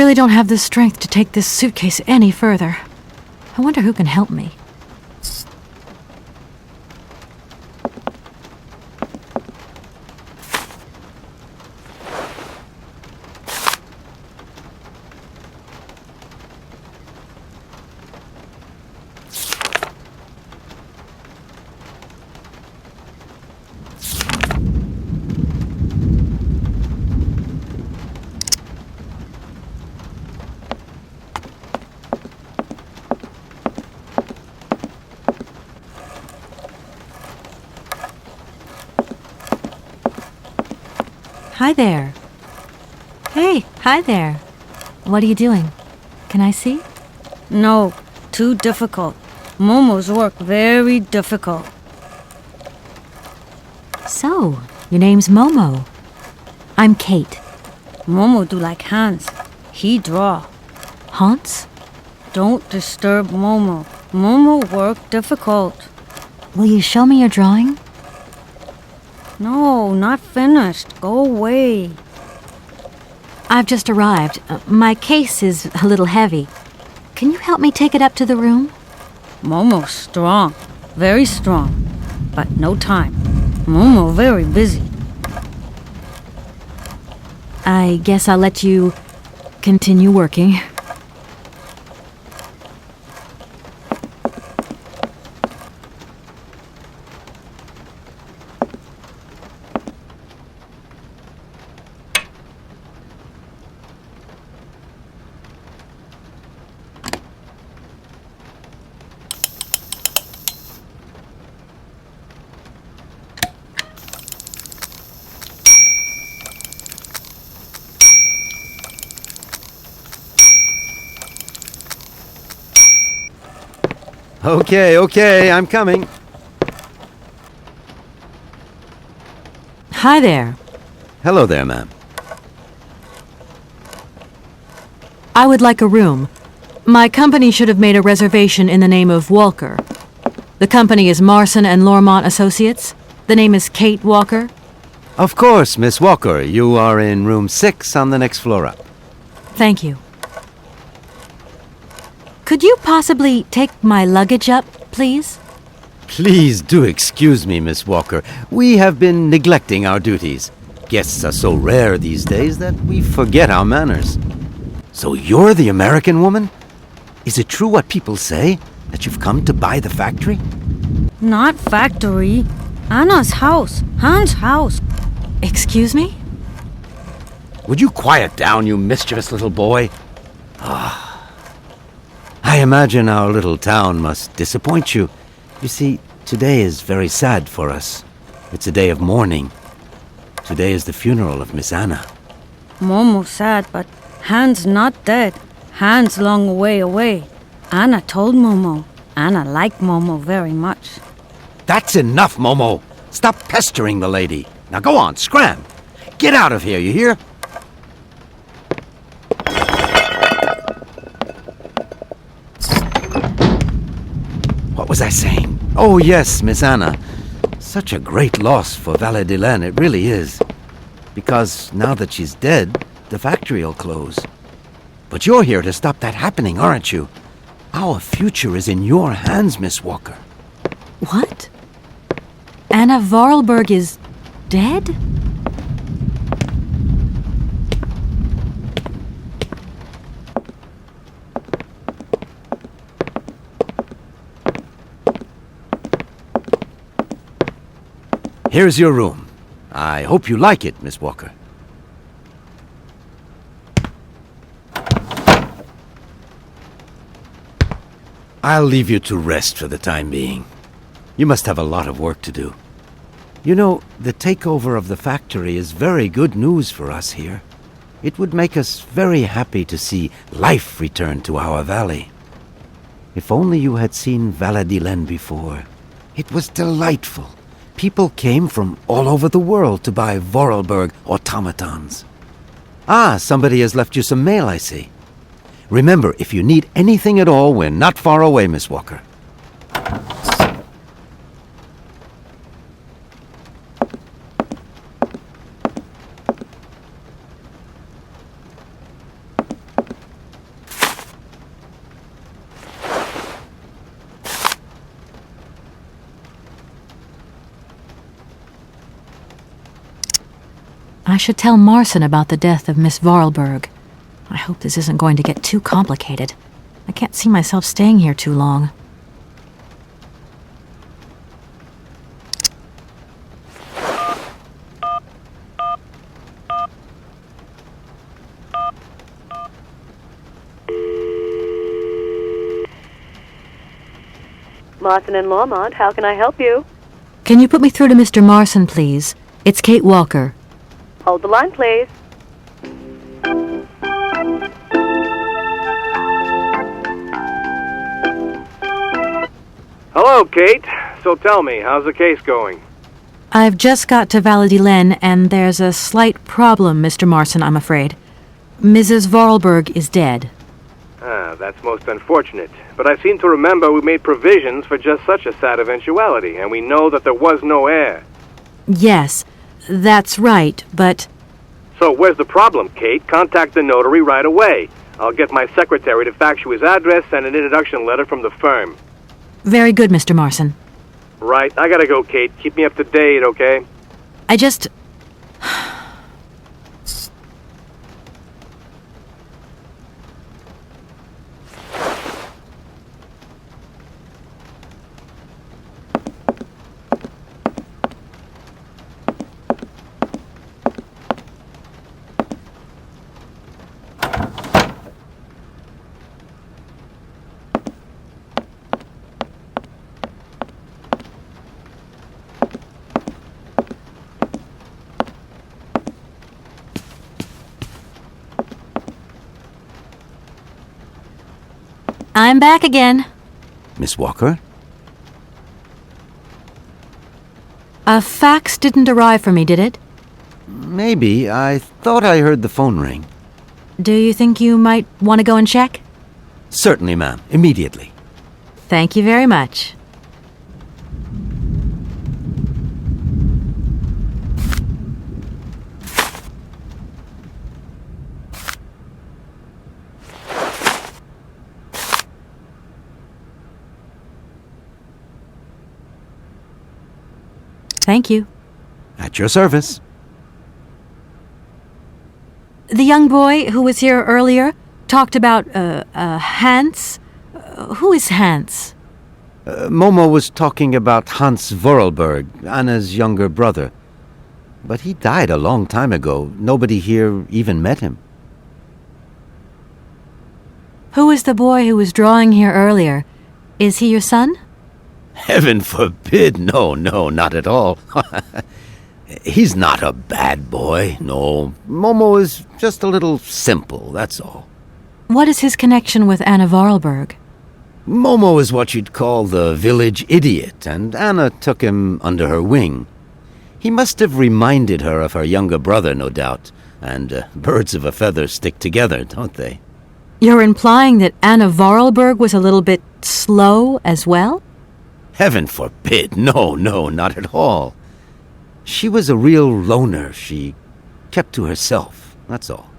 really don't have the strength to take this suitcase any further. I wonder who can help me. Hi there. Hey, hi there. What are you doing? Can I see? No, too difficult. Momo's work very difficult. So, your name's Momo. I'm Kate. Momo do like Hans. He draw. Hans? Don't disturb Momo. Momo work difficult. Will you show me your drawing? No, not finished. Go away. I've just arrived. My case is a little heavy. Can you help me take it up to the room? Momo's strong. Very strong. But no time. Momo very busy. I guess I'll let you continue working. Okay, I'm coming. Hi there. Hello there, ma'am. I would like a room. My company should have made a reservation in the name of Walker. The company is Marson and Lormont Associates. The name is Kate Walker. Of course, Miss Walker. You are in room 6 on the next floor up. Thank you. Could you possibly take my luggage up, please? Please do excuse me, Miss Walker. We have been neglecting our duties. Guests are so rare these days that we forget our manners. So you're the American woman? Is it true what people say, that you've come to buy the factory? Not factory. Anna's house. Hans' house. Excuse me? Would you quiet down, you mischievous little boy? I imagine our little town must disappoint you. You see, today is very sad for us. It's a day of mourning. Today is the funeral of Miss Anna. Momo sad, but Hans not dead. Hans long way away. Anna told Momo. Anna like Momo very much. That's enough, Momo. Stop pestering the lady. Now go on, scram. Get out of here, you hear? What was I saying? Oh, yes, Miss Anna. Such a great loss for Valadilene, it really is. Because now that she's dead, the factory'll close. But you're here to stop that happening, aren't you? Our future is in your hands, Miss Walker. What? Anna Vorarlberg is dead? Here's your room. I hope you like it, Miss Walker. I'll leave you to rest for the time being. You must have a lot of work to do. You know, the takeover of the factory is very good news for us here. It would make us very happy to see life return to our valley. If only you had seen Valadilene before. It was delightful. People came from all over the world to buy Vorarlberg automatons. Ah, somebody has left you some mail, I see. Remember, if you need anything at all, we're not far away, Miss Walker. I should tell Marson about the death of Miss Vorarlberg. I hope this isn't going to get too complicated. I can't see myself staying here too long. Marson and Lormont, how can I help you? Can you put me through to Mr. Marson, please? It's Kate Walker. Hold the line, please. Hello, Kate. So tell me, how's the case going? I've just got to Valadilene, and there's a slight problem, Mr. Marson, I'm afraid. Mrs. Vorarlberg is dead. Ah, that's most unfortunate. But I seem to remember we made provisions for just such a sad eventuality, and we know that there was no heir. Yes, that's right, but... So where's the problem, Kate? Contact the notary right away. I'll get my secretary to fax you his address and an introduction letter from the firm. Very good, Mr. Marson. Right, I gotta go, Kate. Keep me up to date, okay? I just... I'm back again. Miss Walker? A fax didn't arrive for me, did it? Maybe. I thought I heard the phone ring. Do you think you might want to go and check? Certainly, ma'am. Immediately. Thank you very much. Thank you. At your service. The young boy who was here earlier talked about, Hans. Who is Hans? Momo was talking about Hans Vorarlberg, Anna's younger brother. But he died a long time ago. Nobody here even met him. Who is the boy who was drawing here earlier? Is he your son? Heaven forbid! No, not at all. He's not a bad boy, no. Momo is just a little simple, that's all. What is his connection with Anna Vorarlberg? Momo is what you'd call the village idiot, and Anna took him under her wing. He must have reminded her of her younger brother, no doubt. And birds of a feather stick together, don't they? You're implying that Anna Vorarlberg was a little bit slow as well? Heaven forbid! No, not at all. She was a real loner. She kept to herself, that's all.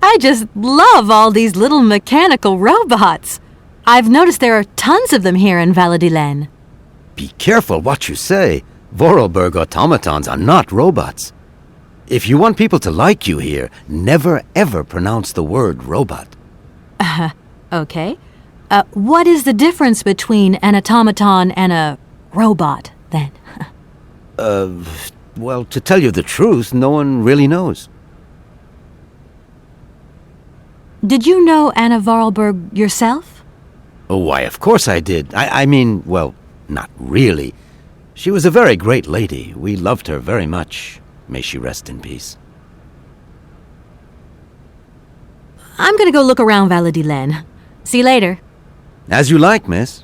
I just love all these little mechanical robots. I've noticed there are tons of them here in Valadilene. Be careful what you say. Vorarlberg automatons are not robots. If you want people to like you here, never ever pronounce the word robot. Okay. What is the difference between an automaton and a robot, then? Well, to tell you the truth, no one really knows. Did you know Anna Vorarlberg yourself? Oh, why, of course I did. I mean, well, not really. She was a very great lady. We loved her very much. May she rest in peace. I'm gonna go look around Valadilene. See you later. As you like, miss.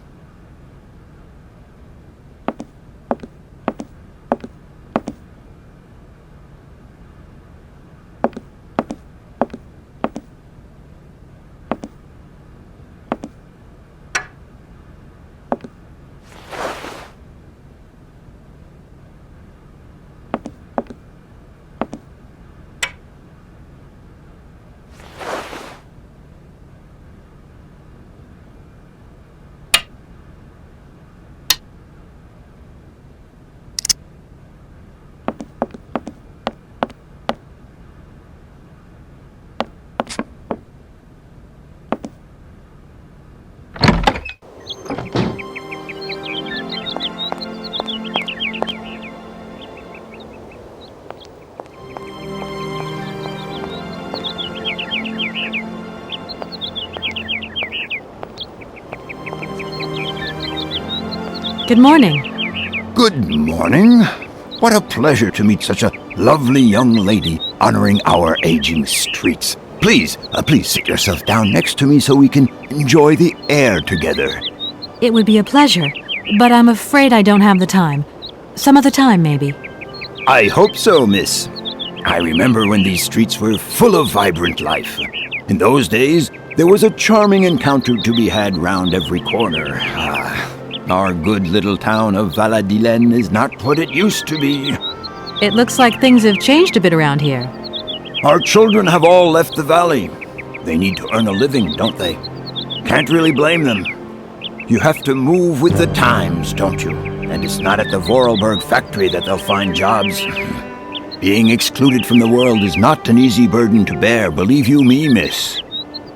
Good morning. Good morning. What a pleasure to meet such a lovely young lady honoring our aging streets. Please sit yourself down next to me so we can enjoy the air together. It would be a pleasure, but I'm afraid I don't have the time. Some other time, maybe. I hope so, miss. I remember when these streets were full of vibrant life. In those days, there was a charming encounter to be had round every corner. Our good little town of Valadilene is not what it used to be. It looks like things have changed a bit around here. Our children have all left the valley. They need to earn a living, don't they? Can't really blame them. You have to move with the times, don't you? And it's not at the Vorarlberg factory that they'll find jobs. Being excluded from the world is not an easy burden to bear, believe you me, miss.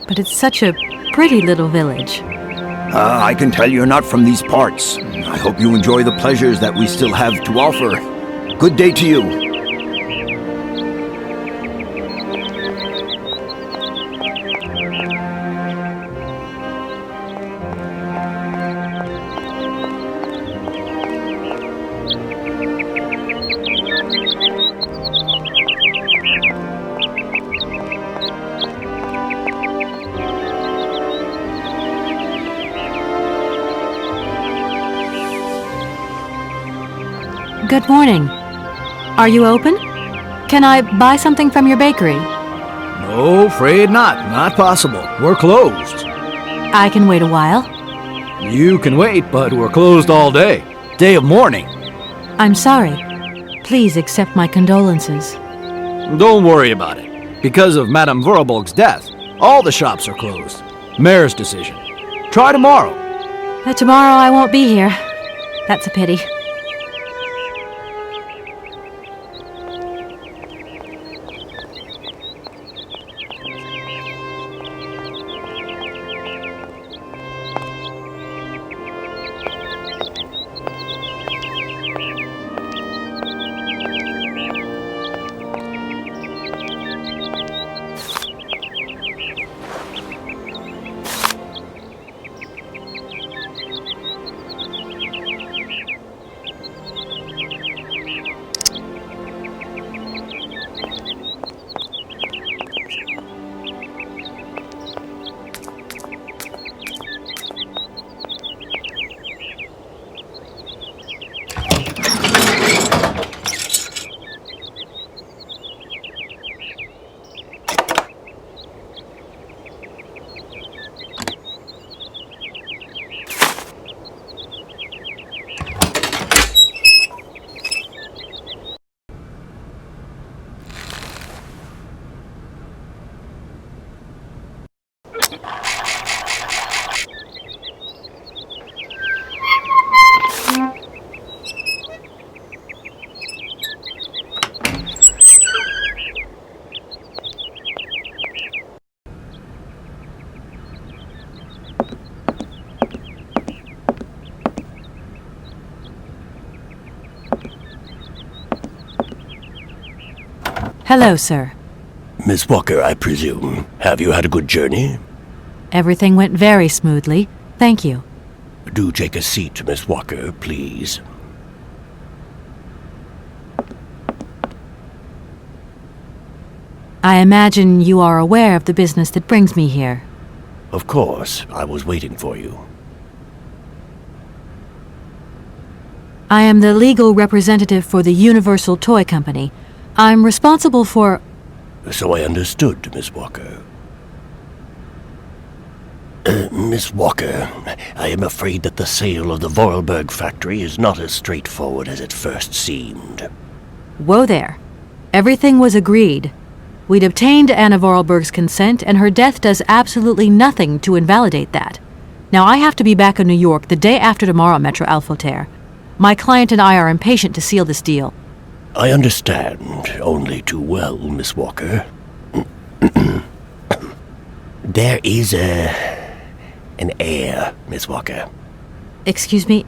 But it's such a pretty little village. I can tell you're not from these parts. I hope you enjoy the pleasures that we still have to offer. Good day to you. Good morning. Are you open? Can I buy something from your bakery? No, afraid not. Not possible. We're closed. I can wait a while. You can wait, but we're closed all day. Day of mourning. I'm sorry. Please accept my condolences. Don't worry about it. Because of Madame Vorarlberg's death, all the shops are closed. Mayor's decision. Try tomorrow. Tomorrow I won't be here. That's a pity. Hello, sir. Miss Walker, I presume. Have you had a good journey? Everything went very smoothly. Thank you. Do take a seat, Miss Walker, please. I imagine you are aware of the business that brings me here. Of course. I was waiting for you. I am the legal representative for the Universal Toy Company. I'm responsible for... So I understood, Miss Walker. Miss Walker, I am afraid that the sale of the Vorarlberg factory is not as straightforward as it first seemed. Whoa there. Everything was agreed. We'd obtained Anna Vorarlberg's consent, and her death does absolutely nothing to invalidate that. Now I have to be back in New York the day after tomorrow, Metro Alphoter. My client and I are impatient to seal this deal. I understand only too well, Miss Walker. There is an heir, Miss Walker. Excuse me?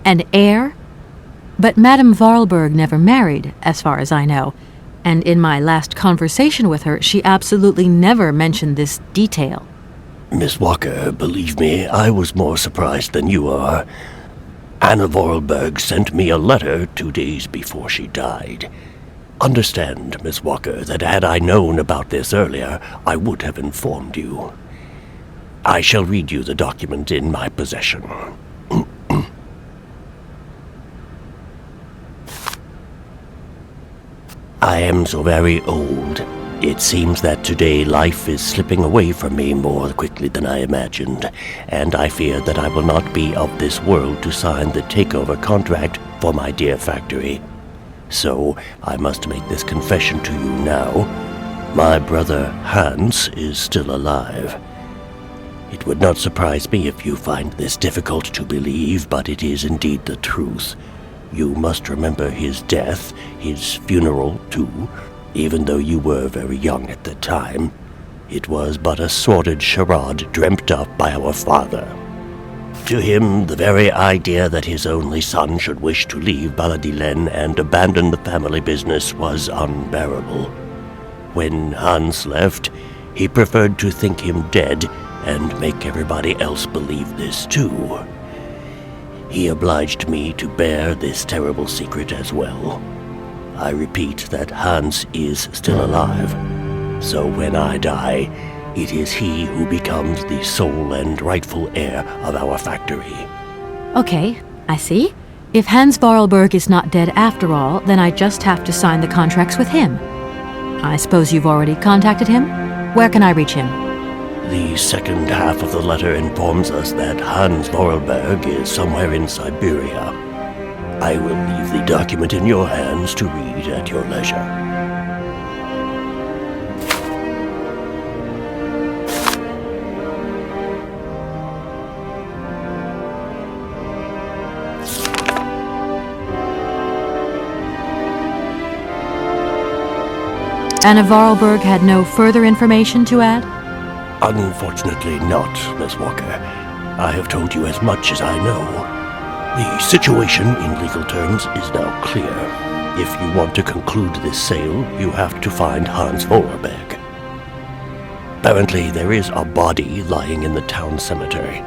An heir? But Madame Vorarlberg never married, as far as I know. And in my last conversation with her, she absolutely never mentioned this detail. Miss Walker, believe me, I was more surprised than you are. Anna Vorarlberg sent me a letter 2 days before she died. Understand, Miss Walker, that had I known about this earlier, I would have informed you. I shall read you the document in my possession. I am so very old. It seems that today life is slipping away from me more quickly than I imagined, and I fear that I will not be of this world to sign the takeover contract for my dear factory. So I must make this confession to you now. My brother Hans is still alive. It would not surprise me if you find this difficult to believe, but it is indeed the truth. You must remember his death, his funeral too. Even though you were very young at the time, it was but a sordid charade dreamt up by our father. To him, the very idea that his only son should wish to leave Valadilene and abandon the family business was unbearable. When Hans left, he preferred to think him dead and make everybody else believe this too. He obliged me to bear this terrible secret as well. I repeat that Hans is still alive, so when I die, it is he who becomes the sole and rightful heir of our factory. Okay, I see. If Hans Vorarlberg is not dead after all, then I just have to sign the contracts with him. I suppose you've already contacted him? Where can I reach him? The second half of the letter informs us that Hans Vorarlberg is somewhere in Syberia. I will leave the document in your hands to read at your leisure. Anna Vorarlberg had no further information to add? Unfortunately not, Miss Walker. I have told you as much as I know. The situation, in legal terms, is now clear. If you want to conclude this sale, you have to find Hans Vorarlberg. Apparently, there is a body lying in the town cemetery.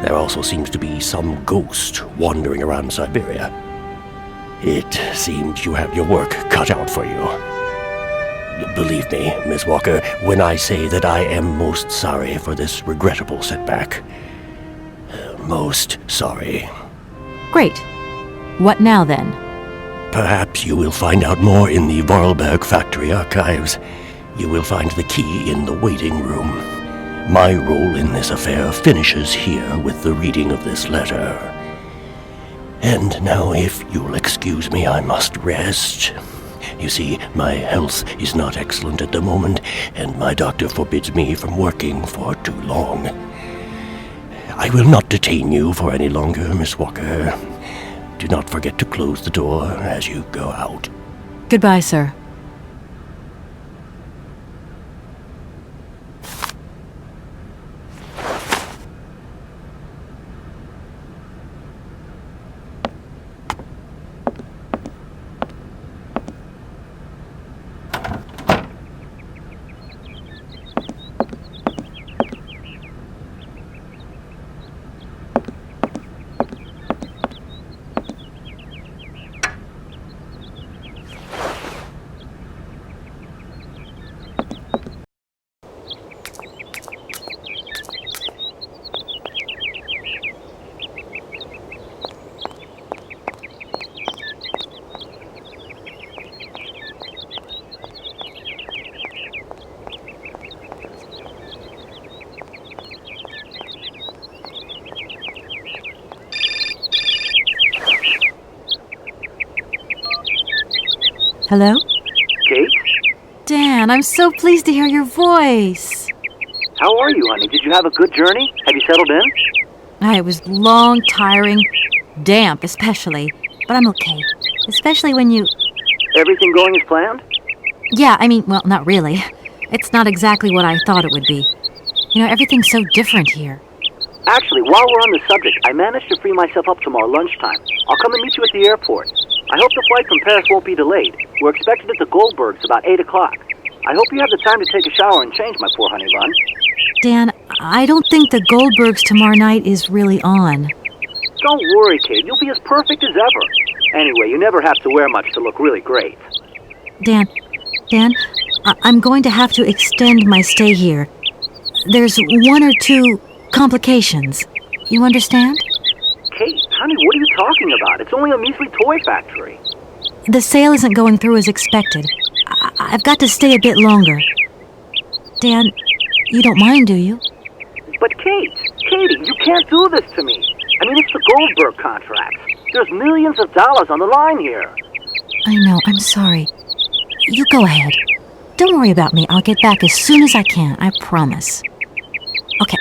There also seems to be some ghost wandering around Siberia. It seems you have your work cut out for you. Believe me, Miss Walker, when I say that I am most sorry for this regrettable setback. Most sorry. Great. What now, then? Perhaps you will find out more in the Vorarlberg factory archives. You will find the key in the waiting room. My role in this affair finishes here with the reading of this letter. And now, if you'll excuse me, I must rest. You see, my health is not excellent at the moment, and my doctor forbids me from working for too long. I will not detain you for any longer, Miss Walker. Do not forget to close the door as you go out. Goodbye, sir. Hello? Kate? Dan, I'm so pleased to hear your voice. How are you, honey? Did you have a good journey? Have you settled in? It was long, tiring, damp especially, but I'm okay. Especially when you... Everything going as planned? Yeah, well, not really. It's not exactly what I thought it would be. Everything's so different here. Actually, while we're on the subject, I managed to free myself up tomorrow lunchtime. I'll come and meet you at the airport. I hope the flight from Paris won't be delayed. We're expected at the Goldbergs about 8 o'clock. I hope you have the time to take a shower and change, my poor honey bun. Dan, I don't think the Goldbergs tomorrow night is really on. Don't worry, Kate. You'll be as perfect as ever. Anyway, you never have to wear much to look really great. Dan, I'm going to have to extend my stay here. There's one or two complications. You understand? Kate, honey, what are you talking about? It's only a measly toy factory. The sale isn't going through as expected. I've got to stay a bit longer. Dan, you don't mind, do you? But Katie, you can't do this to me. I mean, it's the Goldberg contract. There's millions of dollars on the line here. I know, I'm sorry. You go ahead. Don't worry about me. I'll get back as soon as I can, I promise. Okay,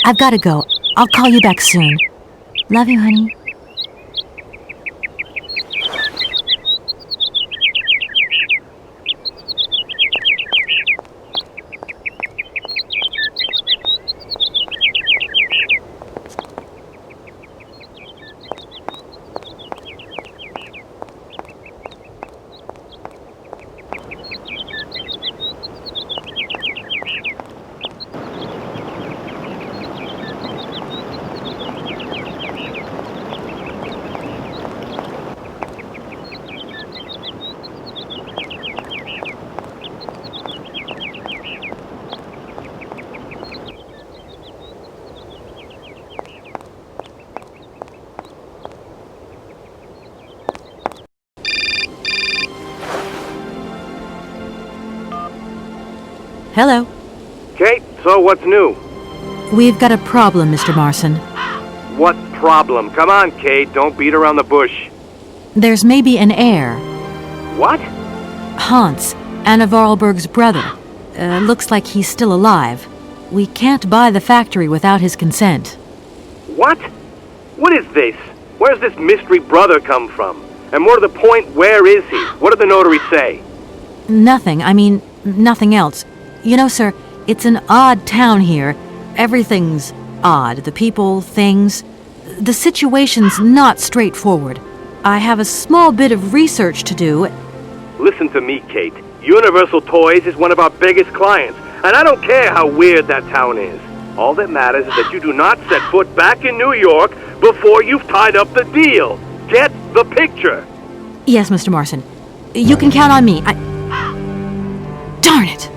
I've got to go. I'll call you back soon. Love you, honey. Hello. Kate, so what's new? We've got a problem, Mr. Marson. What problem? Come on, Kate, don't beat around the bush. There's maybe an heir. What? Hans, Anna Vorarlberg's brother. Looks like he's still alive. We can't buy the factory without his consent. What? What is this? Where's this mystery brother come from? And more to the point, where is he? What did the notary say? Nothing. I mean, nothing else. You know, sir, it's an odd town here. Everything's odd. The people, things. The situation's not straightforward. I have a small bit of research to do. Listen to me, Kate. Universal Toys is one of our biggest clients, and I don't care how weird that town is. All that matters is that you do not set foot back in New York before you've tied up the deal. Get the picture. Yes, Mr. Marson. You can count on me. Darn it!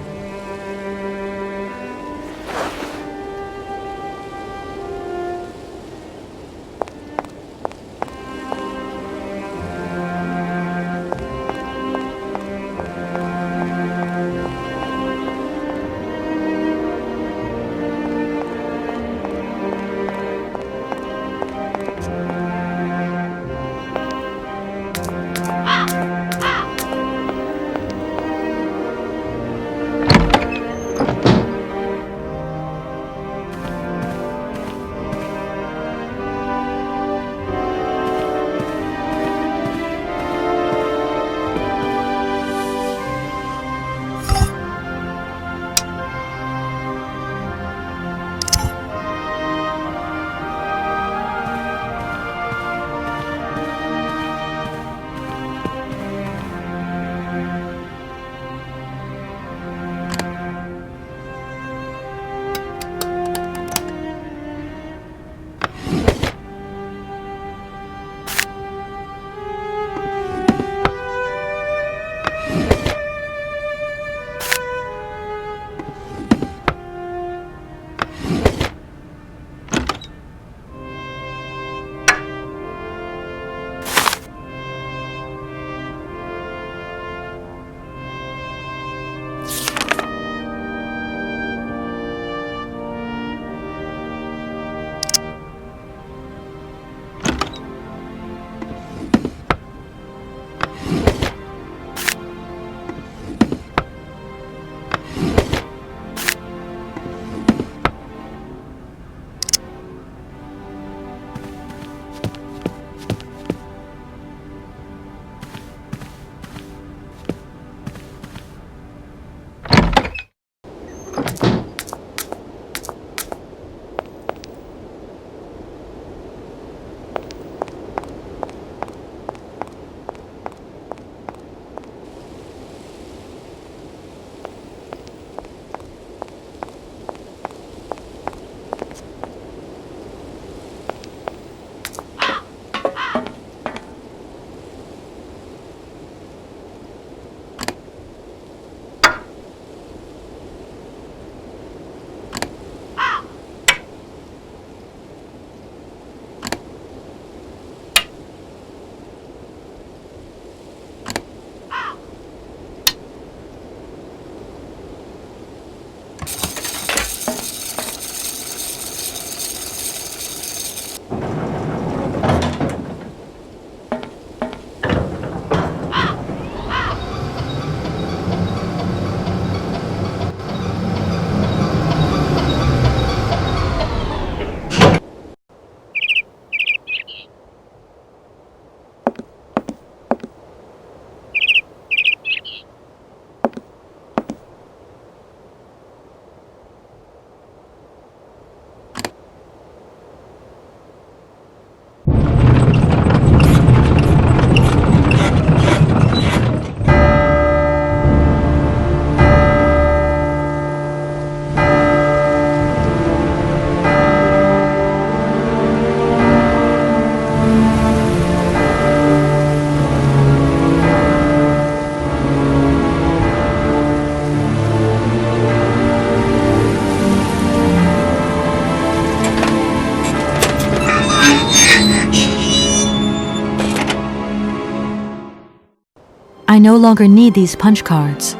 no longer need these punch cards.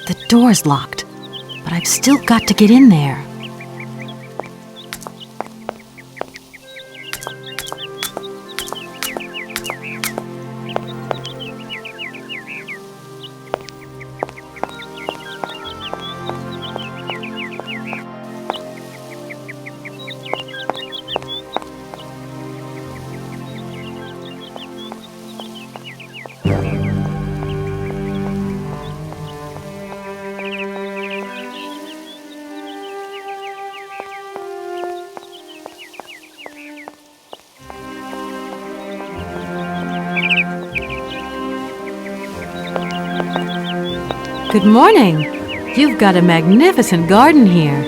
The door's locked, but I've still got to get in there. Good morning. You've got a magnificent garden here.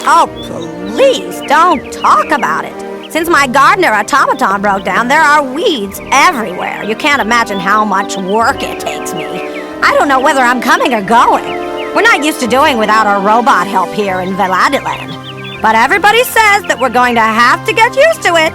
Oh, please don't talk about it. Since my gardener automaton broke down, there are weeds everywhere. You can't imagine how much work it takes me. I don't know whether I'm coming or going. We're not used to doing without our robot help here in Valadilene. But everybody says that we're going to have to get used to it.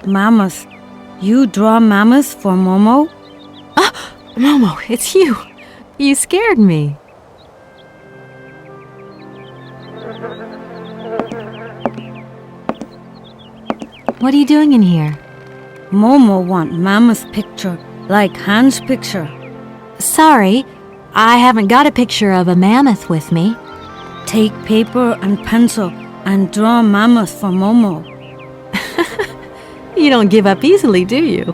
Mammoths. You draw mammoths for Momo? Momo, it's you. You scared me. What are you doing in here? Momo want mammoth picture, like Hans' picture. Sorry, I haven't got a picture of a mammoth with me. Take paper and pencil and draw mammoth for Momo. You don't give up easily, do you?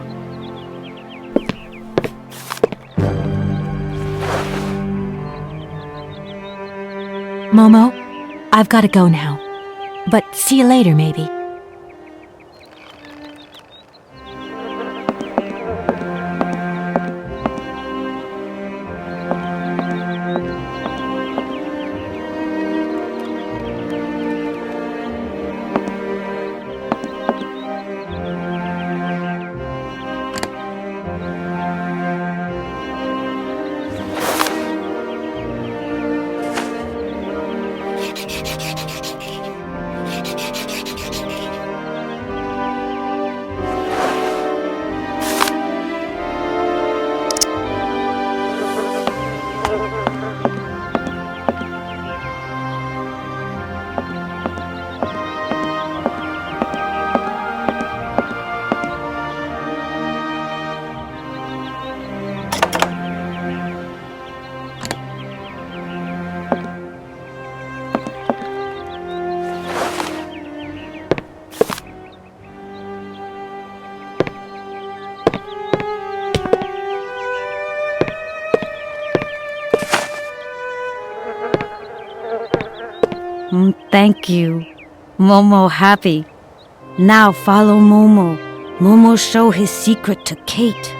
Momo, I've got to go now. But see you later, maybe. Thank you. Momo happy. Now follow Momo. Momo show his secret to Kate.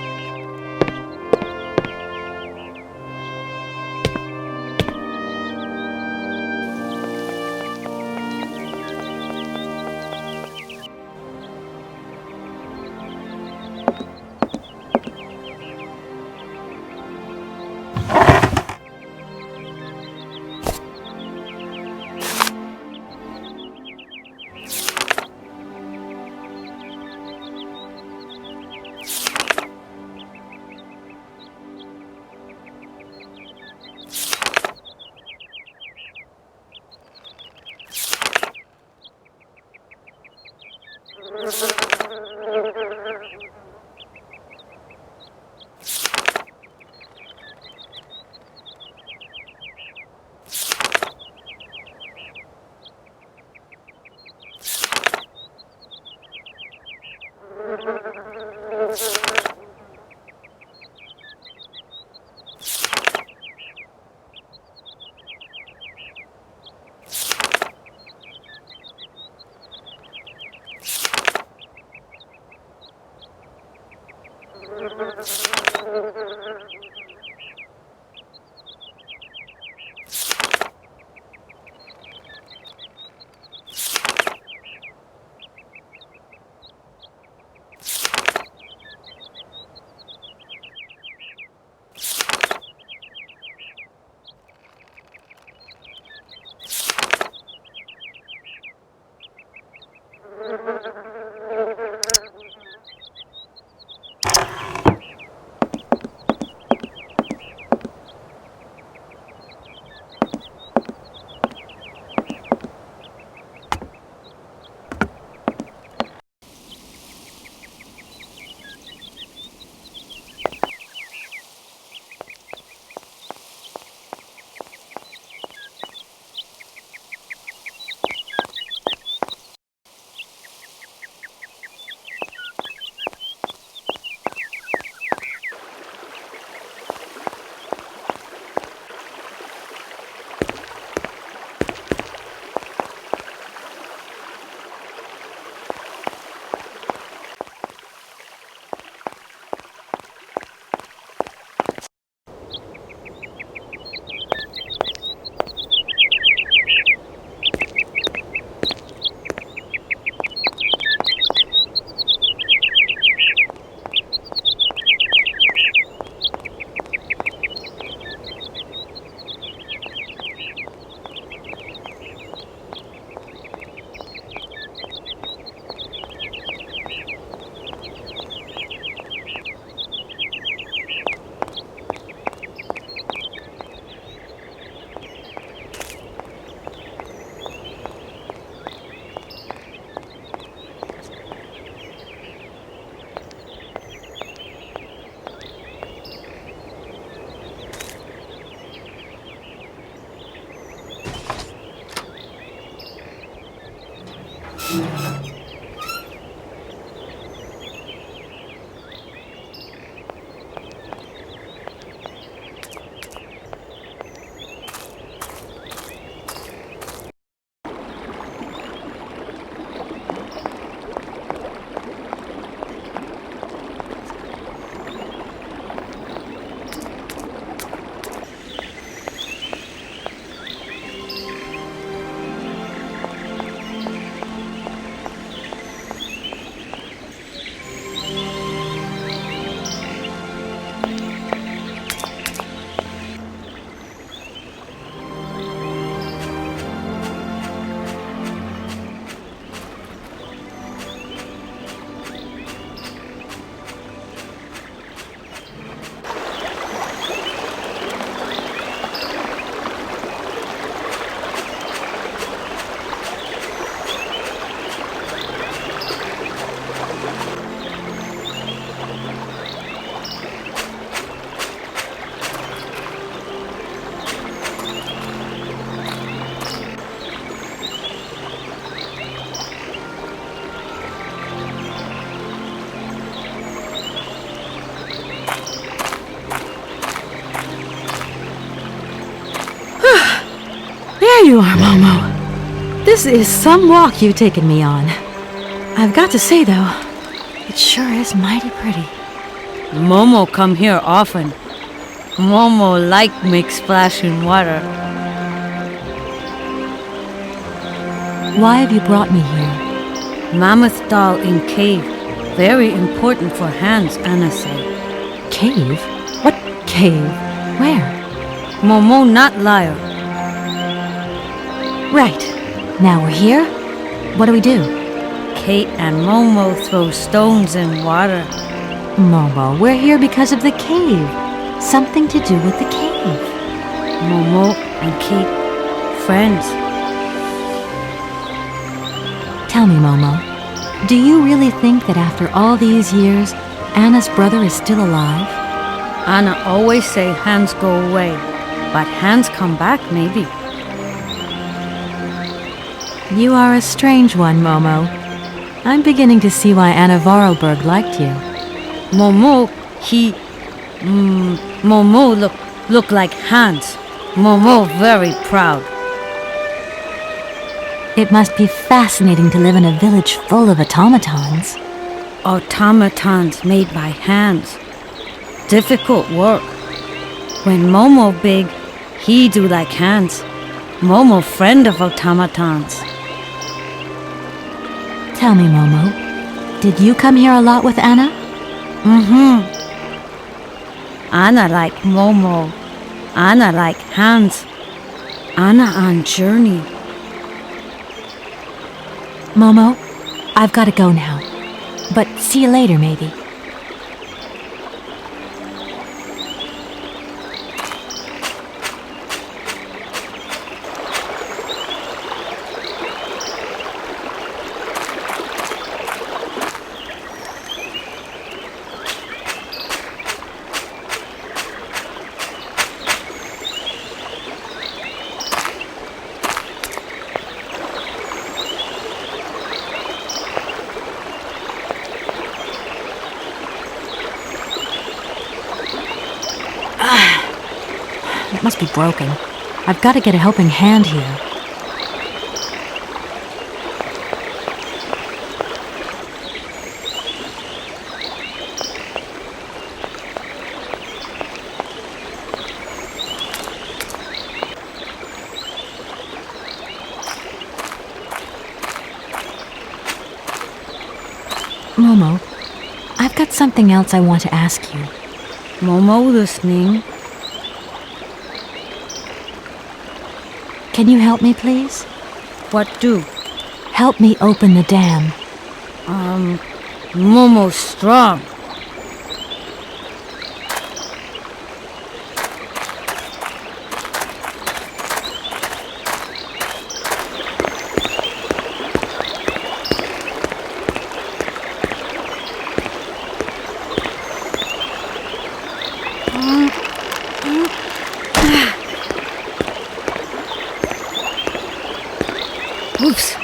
There you are, Momo. This is some walk you've taken me on. I've got to say, though, it sure is mighty pretty. Momo come here often. Momo like make splash in water. Why have you brought me here? Mammoth doll in cave. Very important for Hans, Anna say. Cave? What cave? Where? Momo not liar. Right. Now we're here? What do we do? Kate and Momo throw stones in water. Momo, we're here because of the cave. Something to do with the cave. Momo and Kate, friends. Tell me, Momo, do you really think that after all these years, Anna's brother is still alive? Anna always say Hans go away, but Hans come back maybe. You are a strange one, Momo. I'm beginning to see why Anna Vorarlberg liked you. Momo, Momo look like Hans. Momo very proud. It must be fascinating to live in a village full of automatons. Automatons made by hands. Difficult work. When Momo big, he do like Hans. Momo friend of automatons. Tell me, Momo, did you come here a lot with Anna? Mm-hmm. Anna like Momo. Anna like Hans. Anna on journey. Momo, I've got to go now. But see you later, maybe. It must be broken. I've got to get a helping hand here. Momo, I've got something else I want to ask you. Momo listening. Can you help me, please? What do? Help me open the dam. Momo's strong. Oops.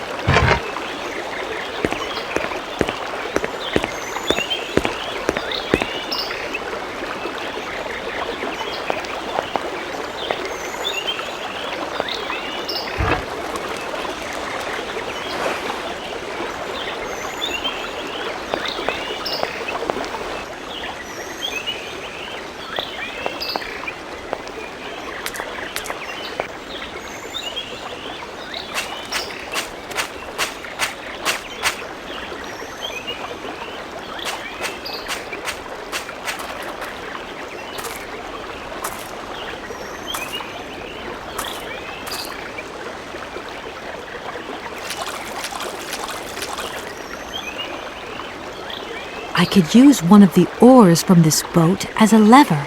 I could use one of the oars from this boat as a lever,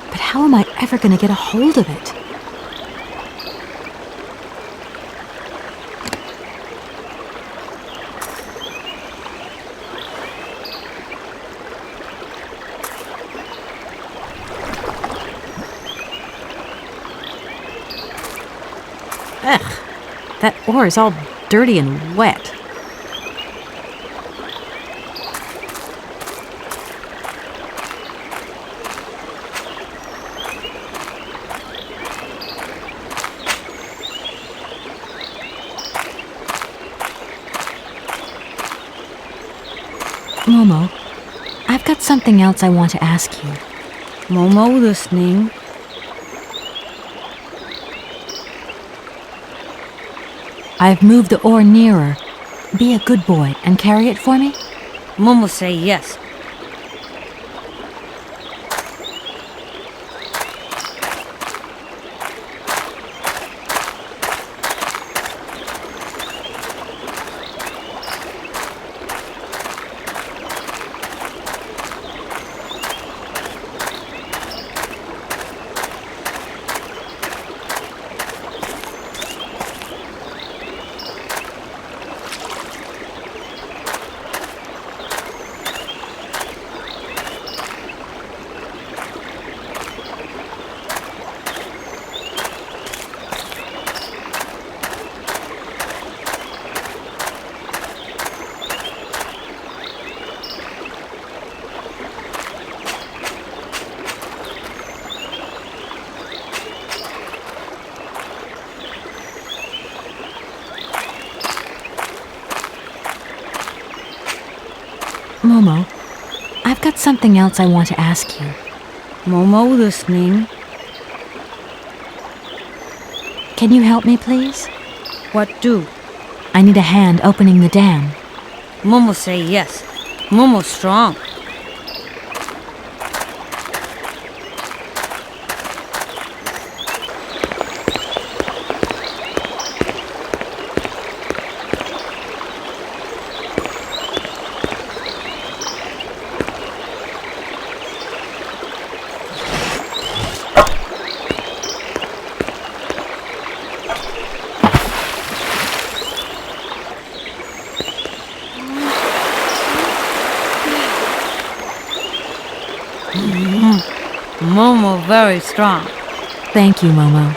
but how am I ever going to get a hold of it? Ugh, that oar is all dirty and wet. got something else I want to ask you. Momo listening. I've moved the ore nearer. Be a good boy and carry it for me? Momo say yes. Momo, I've got something else I want to ask you. Momo listening. Can you help me, please? What do? I need a hand opening the dam. Momo say yes. Momo strong. Momo very strong. Thank you, Momo.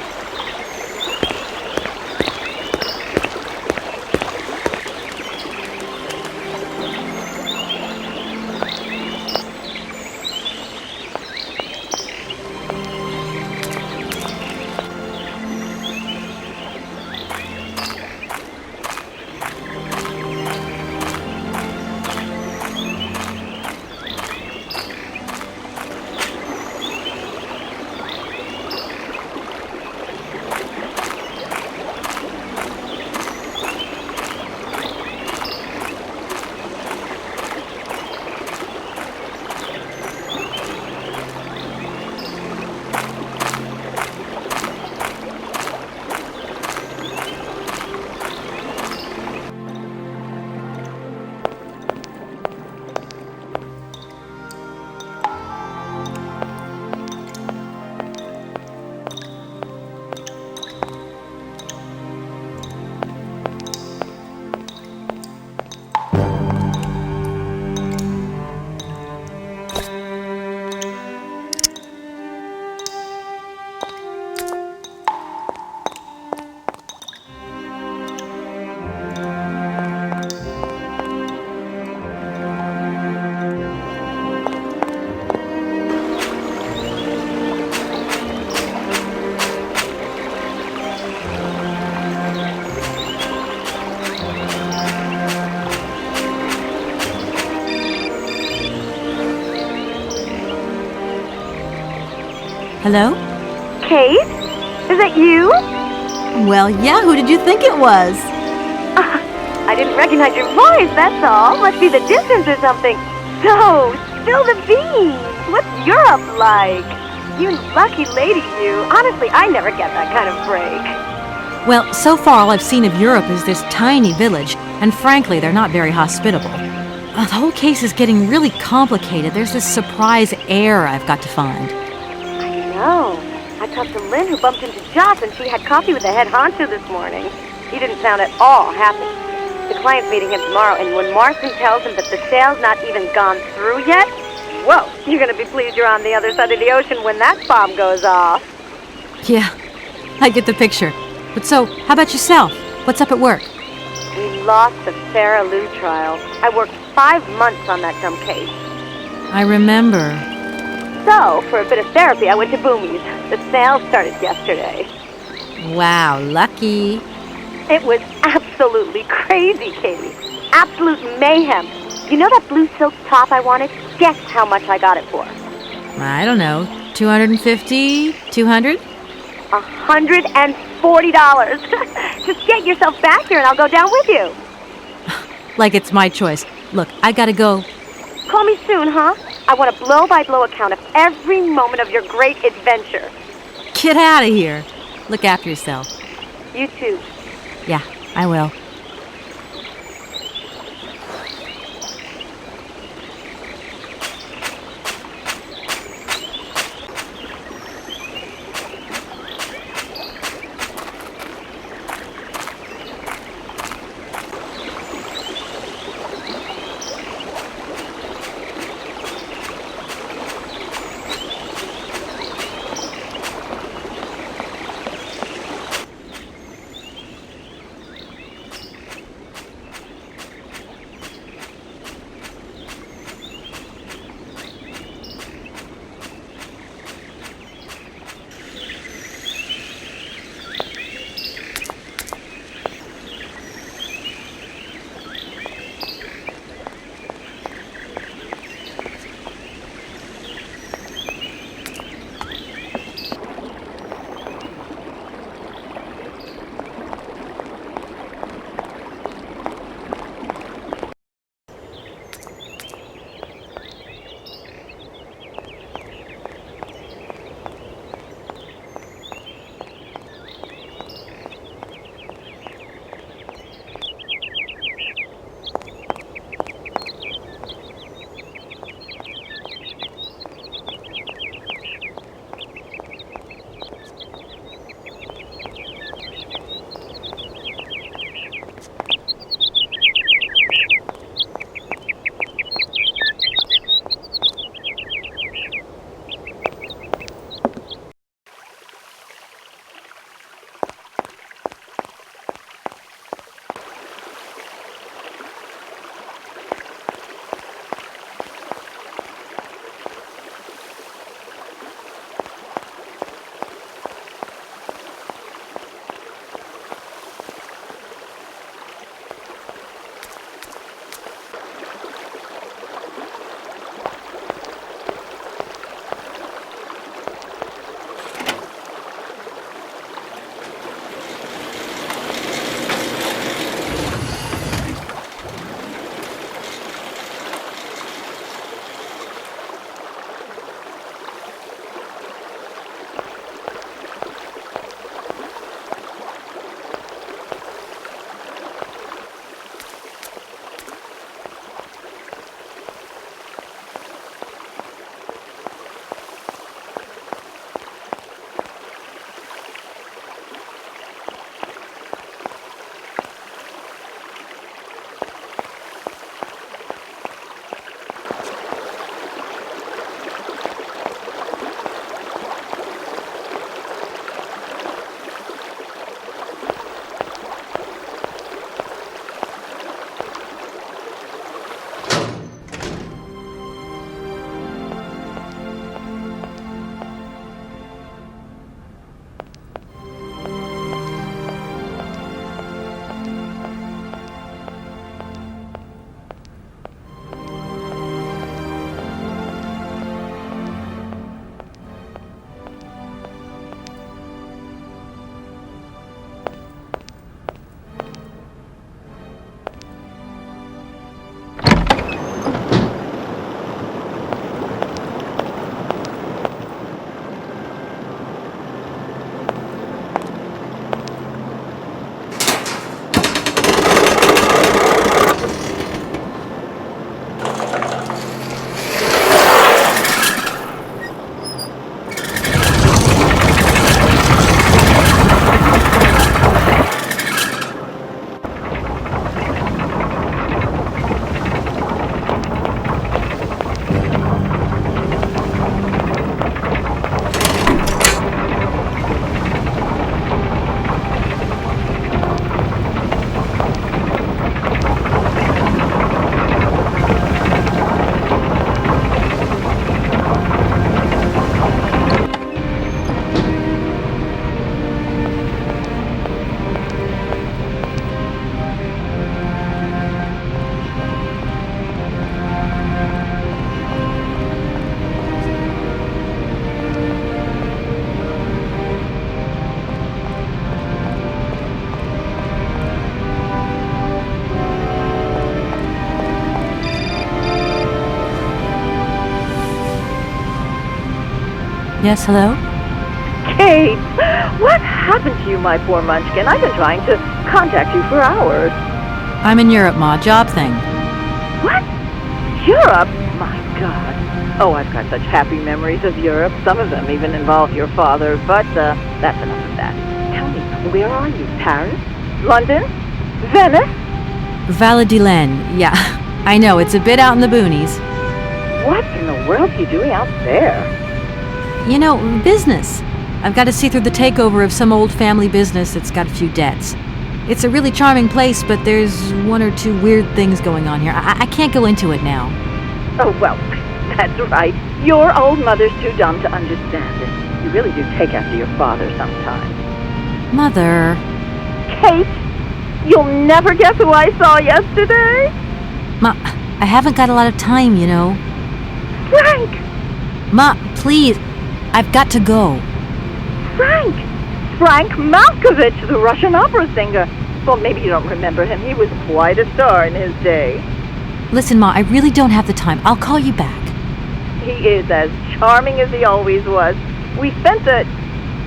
Hello? Kate? Is that you? Well, yeah, who did you think it was? I didn't recognize your voice, that's all. Must be the distance or something. So, spill the beans. What's Europe like? You lucky lady, you. Honestly, I never get that kind of break. Well, so far all I've seen of Europe is this tiny village, and frankly, they're not very hospitable. The whole case is getting really complicated. There's this surprise heir I've got to find. No. I talked to Lynn, who bumped into Joss, and she had coffee with the head honcho this morning. He didn't sound at all happy. The client's meeting him tomorrow, and when Marston tells him that the sale's not even gone through yet, whoa, you're gonna be pleased you're on the other side of the ocean when that bomb goes off. Yeah, I get the picture. But so, how about yourself? What's up at work? We lost the Sarah Lou trial. I worked 5 months on that dumb case. I remember. So, for a bit of therapy, I went to Boomy's. The sale started yesterday. Wow, lucky. It was absolutely crazy, Katie. Absolute mayhem. You know that blue silk top I wanted? Guess how much I got it for. I don't know, 250, 200? $140. Just get yourself back here and I'll go down with you. Like it's my choice. Look, I gotta go. Call me soon, huh? I want a blow-by-blow account of every moment of your great adventure. Get out of here. Look after yourself. You too. Yeah, I will. Yes, hello? Kate, what happened to you, my poor munchkin? I've been trying to contact you for hours. I'm in Europe, Ma. Job thing. What? Europe? My God. Oh, I've got such happy memories of Europe. Some of them even involve your father, but that's enough of that. Tell me, where are you? Paris? London? Venice? Valadilene, yeah. I know, it's a bit out in the boonies. What in the world are you doing out there? You know, business. I've got to see through the takeover of some old family business that's got a few debts. It's a really charming place, but there's one or two weird things going on here. I can't go into it now. Oh, well, that's right. Your old mother's too dumb to understand it. You really do take after your father sometimes. Mother. Kate, you'll never guess who I saw yesterday? Ma, I haven't got a lot of time, you know. Frank! Ma, please. I've got to go. Frank Malkovich, the Russian opera singer. Well, maybe you don't remember him. He was quite a star in his day. Listen, Ma, I really don't have the time. I'll call you back. He is as charming as he always was. We spent the...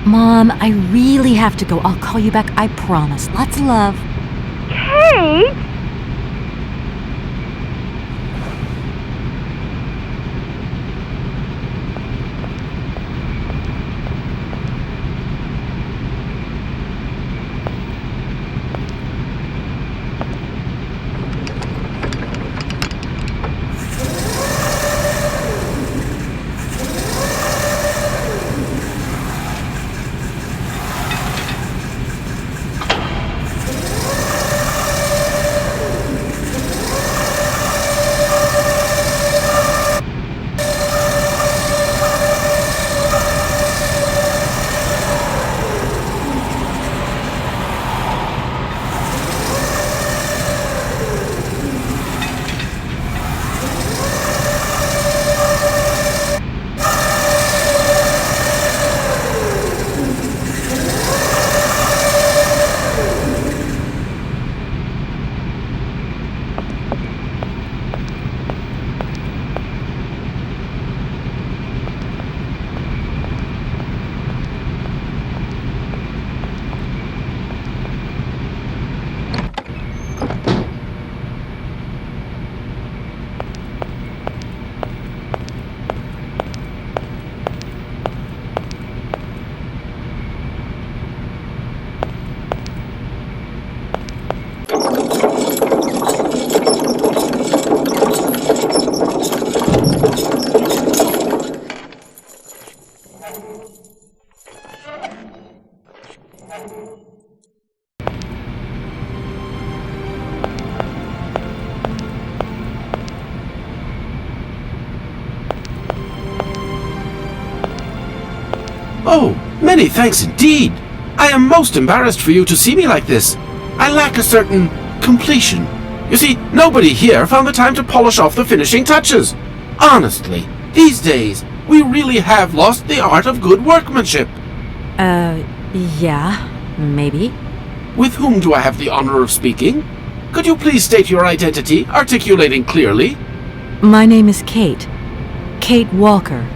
Mom, I really have to go. I'll call you back, I promise. Lots of love. Kate! Oh, many thanks indeed. I am most embarrassed for you to see me like this. I lack a certain completion. You see, nobody here found the time to polish off the finishing touches. Honestly, these days, we really have lost the art of good workmanship. Yeah, maybe. With whom do I have the honor of speaking? Could you please state your identity, articulating clearly? My name is Kate. Kate Walker.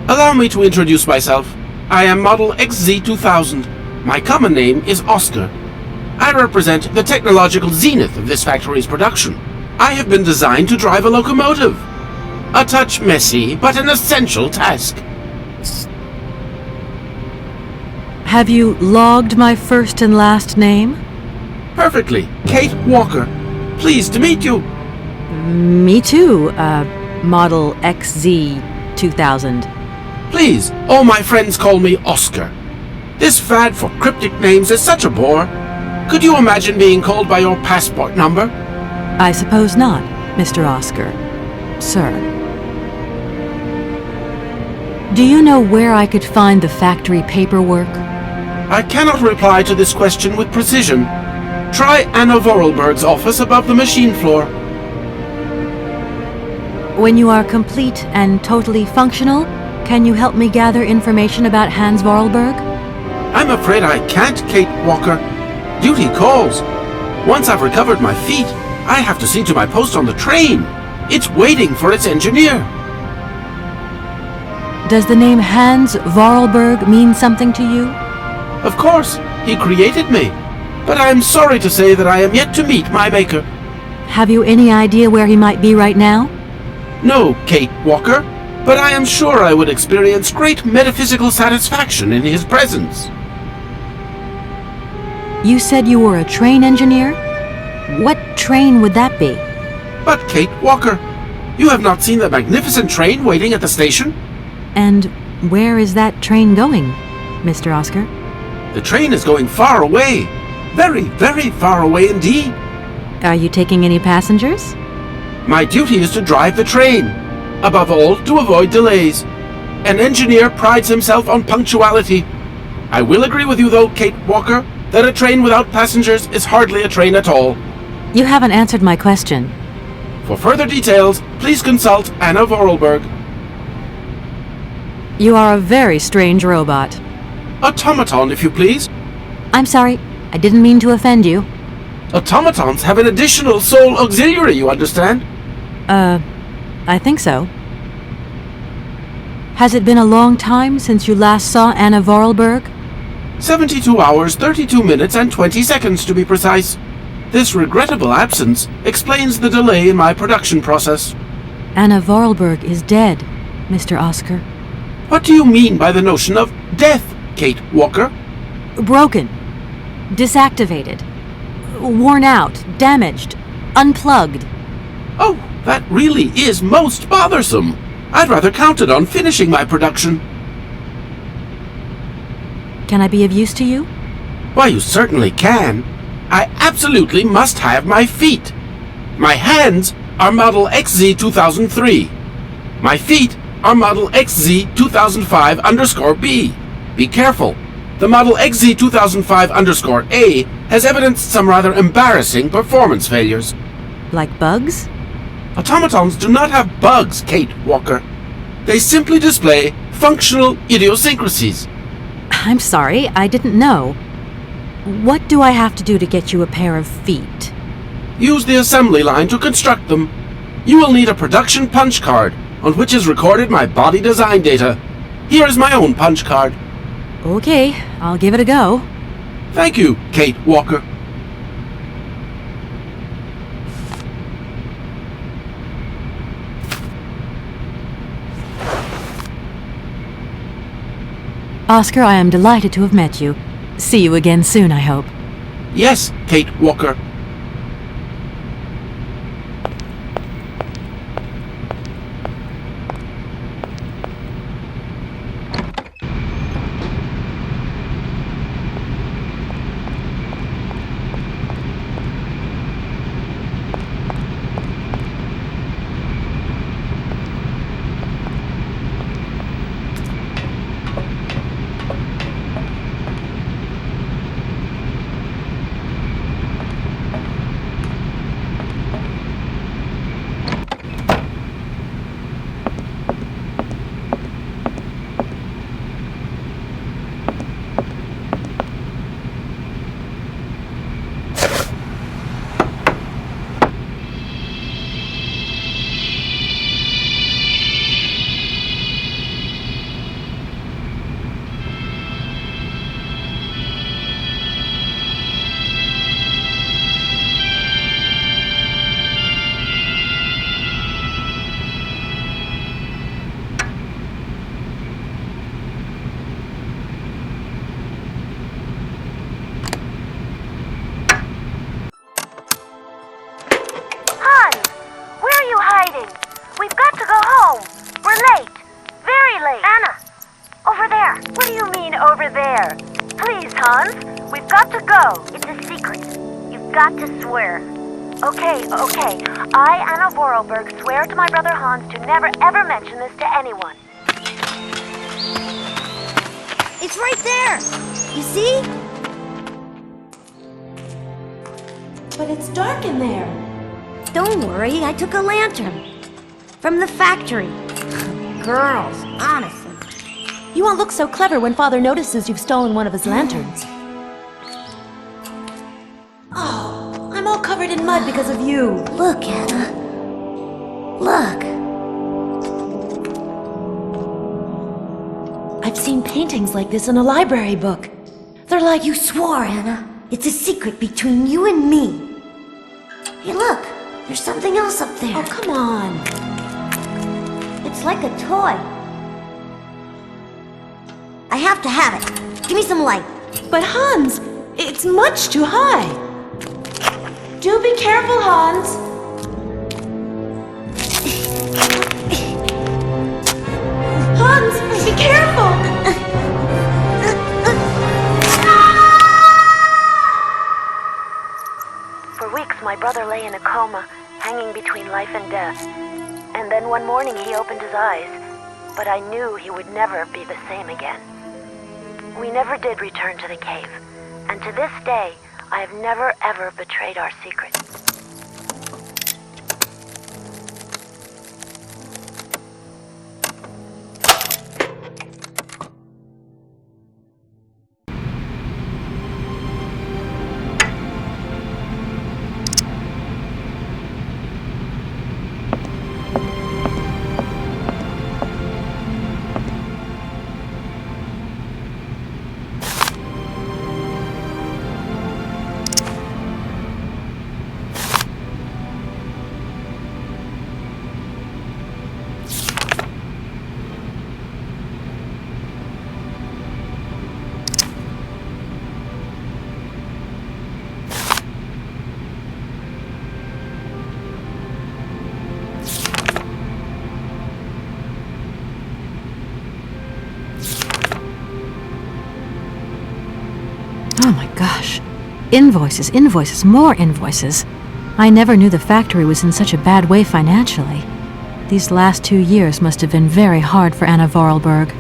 Allow me to introduce myself. I am Model XZ2000. My common name is Oscar. I represent the technological zenith of this factory's production. I have been designed to drive a locomotive. A touch messy, but an essential task. Have you logged my first and last name? Perfectly. Kate Walker. Pleased to meet you. Me too, Model XZ2000. Please, all my friends call me Oscar. This fad for cryptic names is such a bore. Could you imagine being called by your passport number? I suppose not, Mr. Oscar. Sir. Do you know where I could find the factory paperwork? I cannot reply to this question with precision. Try Anna Vorarlberg's office above the machine floor. When you are complete and totally functional, can you help me gather information about Hans Vorarlberg? I'm afraid I can't, Kate Walker. Duty calls. Once I've recovered my feet, I have to see to my post on the train. It's waiting for its engineer. Does the name Hans Vorarlberg mean something to you? Of course, he created me. But I am sorry to say that I am yet to meet my maker. Have you any idea where he might be right now? No, Kate Walker, but I am sure I would experience great metaphysical satisfaction in his presence. You said you were a train engineer? What train would that be? But Kate Walker, you have not seen the magnificent train waiting at the station? And where is that train going, Mr. Oscar? The train is going far away. Very, very far away indeed. Are you taking any passengers? My duty is to drive the train. Above all, to avoid delays. An engineer prides himself on punctuality. I will agree with you though, Kate Walker, that a train without passengers is hardly a train at all. You haven't answered my question. For further details, please consult Anna Vorarlberg. You are a very strange robot. Automaton, if you please. I'm sorry, I didn't mean to offend you. Automatons have an additional soul auxiliary, you understand? I think so. Has it been a long time since you last saw Anna Vorarlberg? 72 hours, 32 minutes, and 20 seconds to be precise. This regrettable absence explains the delay in my production process. Anna Vorarlberg is dead, Mr. Oscar. What do you mean by the notion of death, Kate Walker? Broken. Disactivated. Worn out. Damaged. Unplugged. Oh, that really is most bothersome. I'd rather counted on finishing my production. Can I be of use to you? Why, you certainly can. I absolutely must have my feet. My hands are Model XZ2003. My feet are Model XZ2005_B. Be careful. The Model XZ2005_A has evidenced some rather embarrassing performance failures. Like bugs? Automatons do not have bugs, Kate Walker. They simply display functional idiosyncrasies. I'm sorry, I didn't know. What do I have to do to get you a pair of feet? Use the assembly line to construct them. You will need a production punch card, on which is recorded my body design data. Here is my own punch card. Okay, I'll give it a go. Thank you, Kate Walker. Oscar, I am delighted to have met you. See you again soon, I hope. Yes, Kate Walker. We've got to go home. We're late. Very late. Anna, over there. What do you mean, over there? Please, Hans, we've got to go. It's a secret. You've got to swear. Okay. I, Anna Vorarlberg, swear to my brother Hans to never ever mention this to anyone. It's right there. You see? But it's dark in there. Don't worry, I took a lantern. From the factory. Girls, honestly. You won't look so clever when Father notices you've stolen one of his lanterns. Oh, I'm all covered in mud because of you. Look, Anna. Look. I've seen paintings like this in a library book. They're like... You swore, Anna. It's a secret between you and me. Hey, look. There's something else up there. Oh, come on. It's like a toy. I have to have it. Give me some light. But Hans, it's much too high. Do be careful, Hans. Hans, be careful! For weeks, my brother lay in a coma, hanging between life and death. And then one morning he opened his eyes, but I knew he would never be the same again. We never did return to the cave, and to this day, I have never ever betrayed our secret. Oh my gosh. Invoices, invoices, more invoices. I never knew the factory was in such a bad way financially. These last 2 years must have been very hard for Anna Vorarlberg.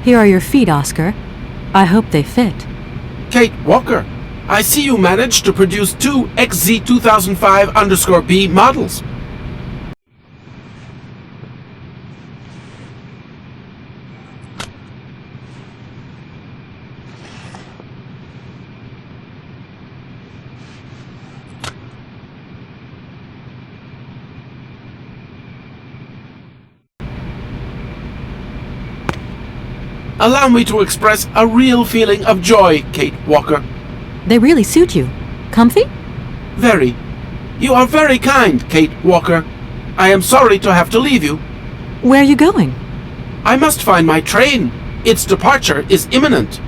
Here are your feet, Oscar. I hope they fit. Kate Walker, I see you managed to produce 2 XZ2005_B models. Allow me to express a real feeling of joy, Kate Walker. They really suit you. Comfy? Very. You are very kind, Kate Walker. I am sorry to have to leave you. Where are you going? I must find my train. Its departure is imminent.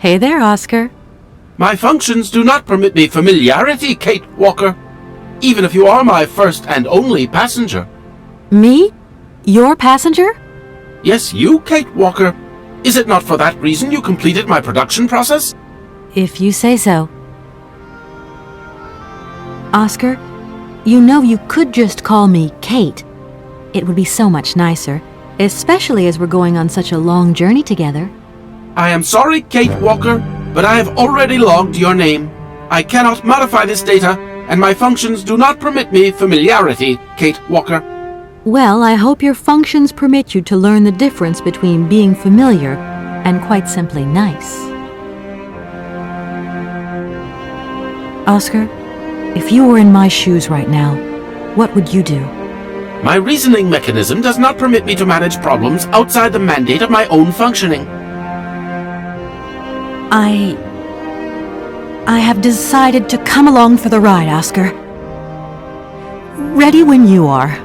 Hey there, Oscar. My functions do not permit me familiarity, Kate Walker. Even if you are my first and only passenger. Me? Your passenger? Yes, you, Kate Walker. Is it not for that reason you completed my production process? If you say so. Oscar, you know you could just call me Kate. It would be so much nicer, especially as we're going on such a long journey together. I am sorry, Kate Walker, but I have already logged your name. I cannot modify this data, and my functions do not permit me familiarity, Kate Walker. Well, I hope your functions permit you to learn the difference between being familiar and quite simply nice. Oscar, if you were in my shoes right now, what would you do? My reasoning mechanism does not permit me to manage problems outside the mandate of my own functioning. I have decided to come along for the ride, Oscar. Ready when you are.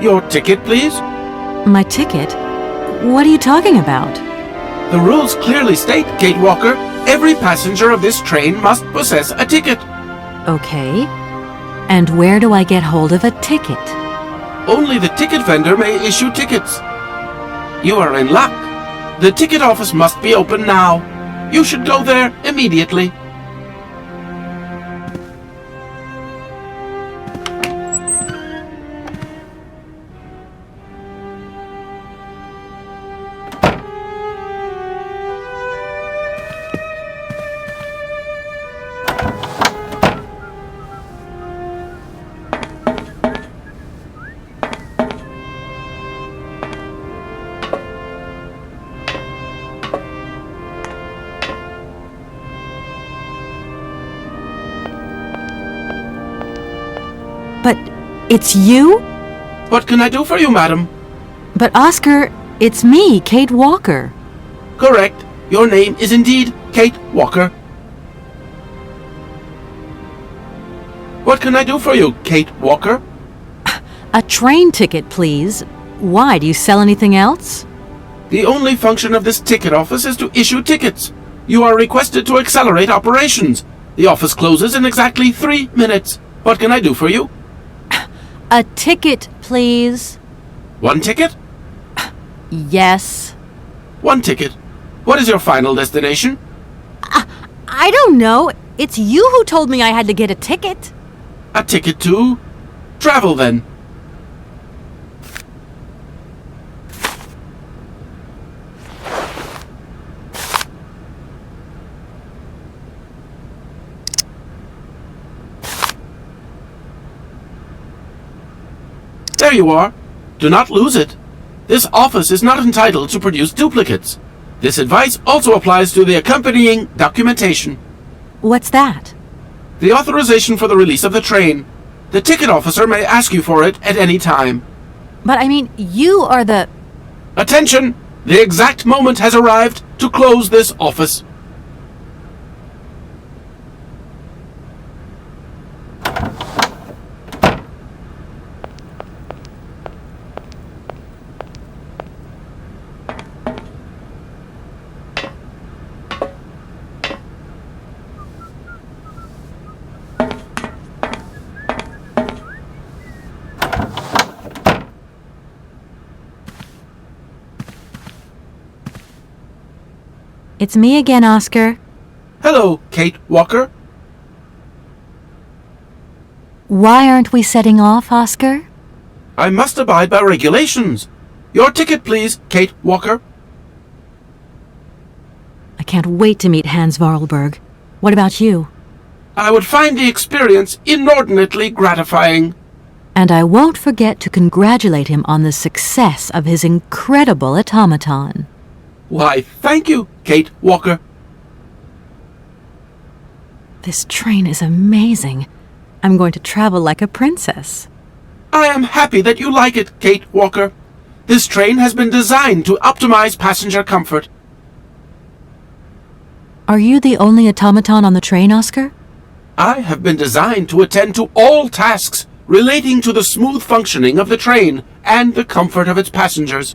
Your ticket, please? My ticket? What are you talking about? The rules clearly state, Kate Walker, every passenger of this train must possess a ticket. Okay. And where do I get hold of a ticket? Only the ticket vendor may issue tickets. You are in luck. The ticket office must be open now. You should go there immediately. But it's you? What can I do for you, madam? But Oscar, it's me, Kate Walker. Correct. Your name is indeed Kate Walker. What can I do for you, Kate Walker? A train ticket, please. Why, do you sell anything else? The only function of this ticket office is to issue tickets. You are requested to accelerate operations. The office closes in exactly 3 minutes. What can I do for you? A ticket, please. 1 ticket? Yes. 1 ticket. What is your final destination? I don't know. It's you who told me I had to get a ticket. A ticket to travel, then. There you are. Do not lose it. This office is not entitled to produce duplicates. This advice also applies to the accompanying documentation. What's that? The authorization for the release of the train. The ticket officer may ask you for it at any time. But I mean, you are the... Attention! The exact moment has arrived to close this office. It's me again, Oscar. Hello, Kate Walker. Why aren't we setting off, Oscar? I must abide by regulations. Your ticket, please, Kate Walker. I can't wait to meet Hans Vorarlberg. What about you? I would find the experience inordinately gratifying. And I won't forget to congratulate him on the success of his incredible automaton. Why, thank you, Kate Walker. This train is amazing. I'm going to travel like a princess. I am happy that you like it, Kate Walker. This train has been designed to optimize passenger comfort. Are you the only automaton on the train, Oscar? I have been designed to attend to all tasks relating to the smooth functioning of the train and the comfort of its passengers.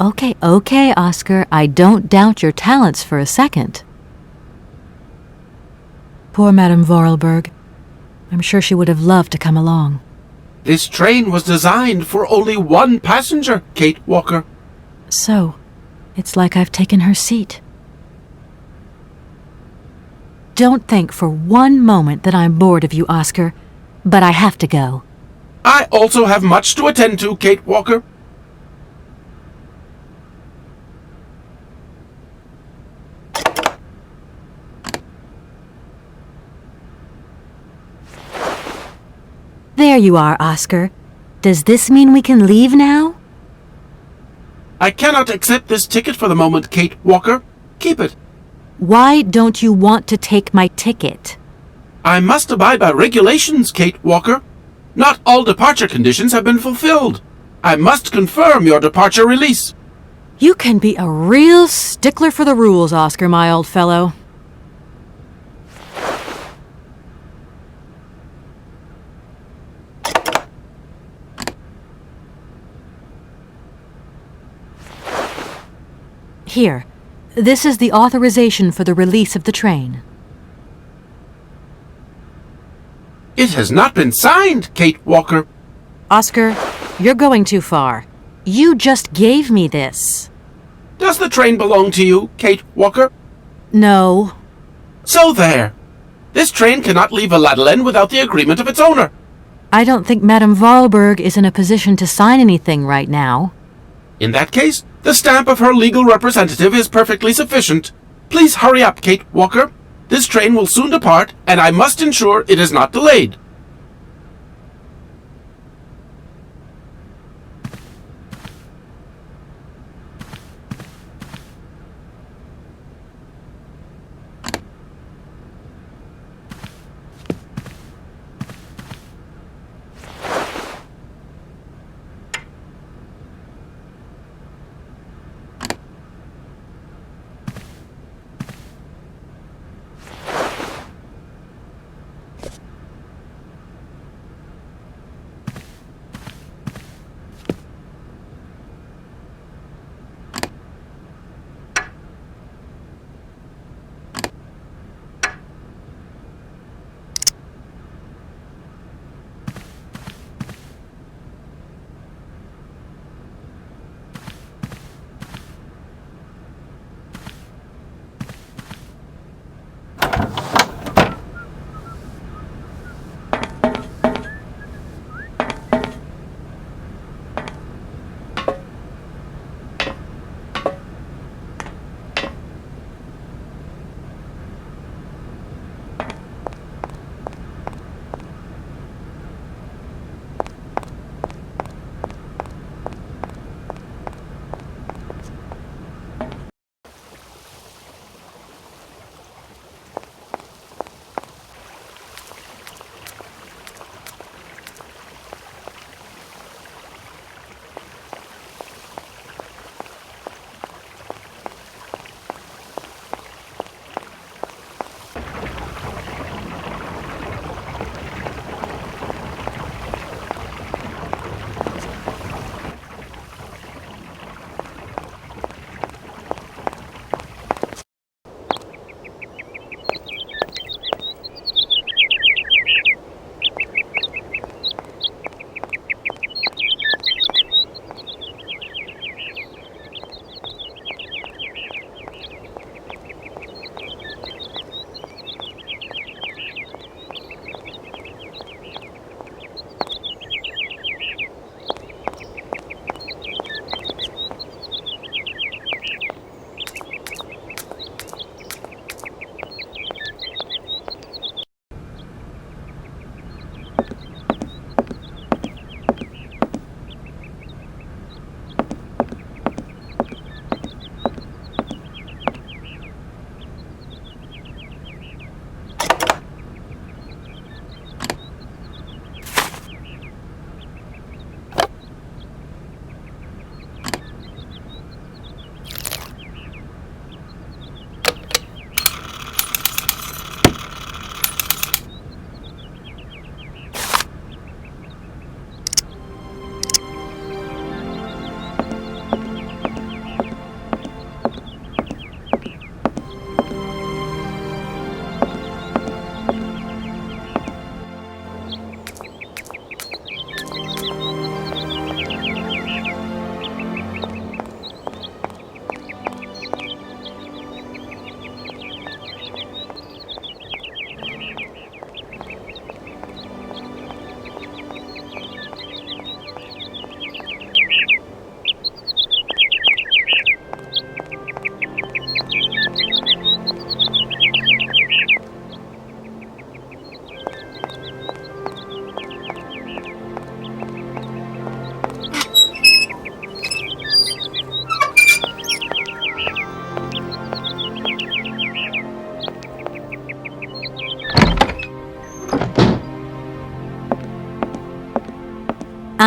Okay, Oscar. I don't doubt your talents for a second. Poor Madame Vorarlberg. I'm sure she would have loved to come along. This train was designed for only 1 passenger, Kate Walker. So, it's like I've taken her seat. Don't think for one moment that I'm bored of you, Oscar, but I have to go. I also have much to attend to, Kate Walker. There you are, Oscar. Does this mean we can leave now? I cannot accept this ticket for the moment, Kate Walker. Keep it. Why don't you want to take my ticket? I must abide by regulations, Kate Walker. Not all departure conditions have been fulfilled. I must confirm your departure release. You can be a real stickler for the rules, Oscar, my old fellow. Here, this is the authorization for the release of the train. It has not been signed, Kate Walker. Oscar, you're going too far. You just gave me this. Does the train belong to you, Kate Walker? No. So there. This train cannot leave Valadilene without the agreement of its owner. I don't think Madame Vorarlberg is in a position to sign anything right now. In that case, the stamp of her legal representative is perfectly sufficient. Please hurry up, Kate Walker. This train will soon depart, and I must ensure it is not delayed.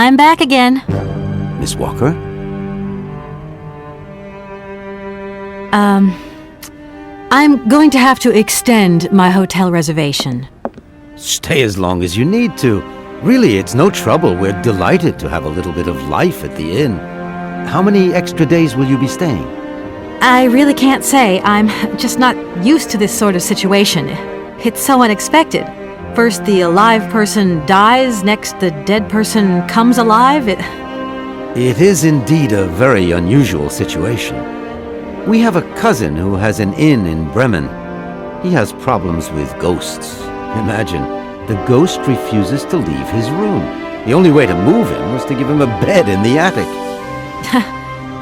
I'm back again. Miss Walker? I'm going to have to extend my hotel reservation. Stay as long as you need to. Really, it's no trouble. We're delighted to have a little bit of life at the inn. How many extra days will you be staying? I really can't say. I'm just not used to this sort of situation. It's so unexpected. First the alive person dies, next the dead person comes alive. It is indeed a very unusual situation. We have a cousin who has an inn in Bremen. He has problems with ghosts. Imagine, the ghost refuses to leave his room. The only way to move him was to give him a bed in the attic.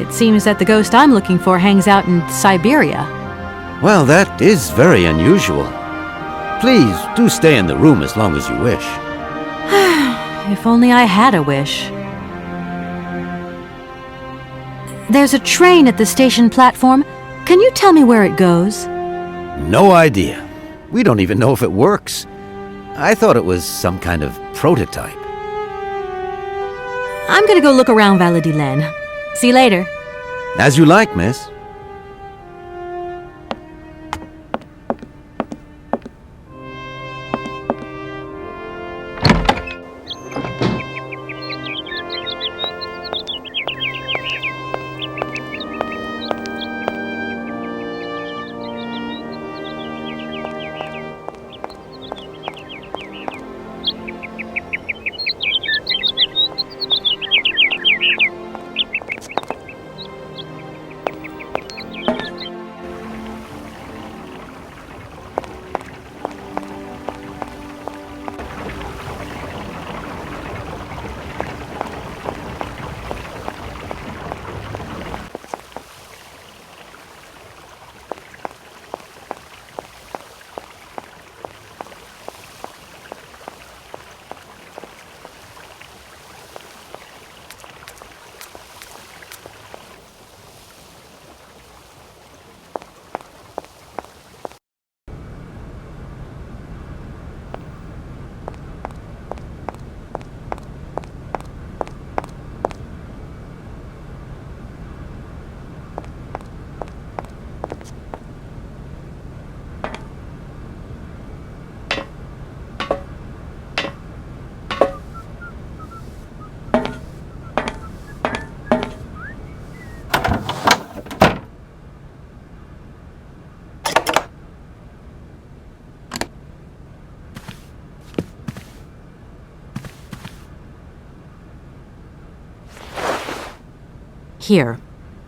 It seems that the ghost I'm looking for hangs out in Syberia. Well, that is very unusual. Please, do stay in the room as long as you wish. If only I had a wish. There's a train at the station platform. Can you tell me where it goes? No idea. We don't even know if it works. I thought it was some kind of prototype. I'm gonna go look around Valadilene. See you later. As you like, miss. Here.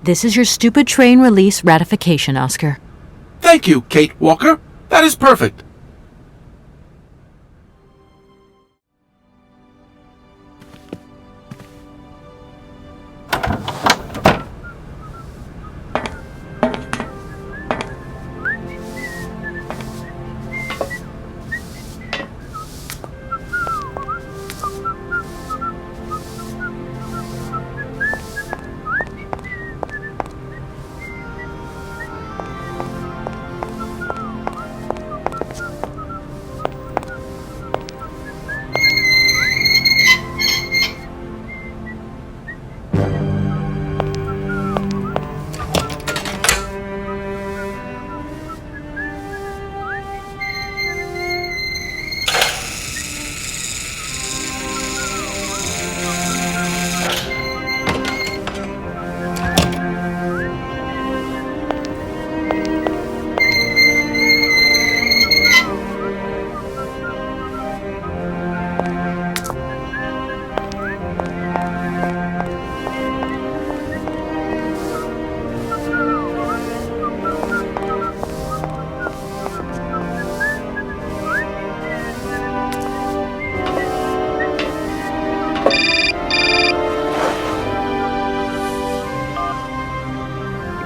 This is your stupid train release ratification, Oscar. Thank you, Kate Walker. That is perfect.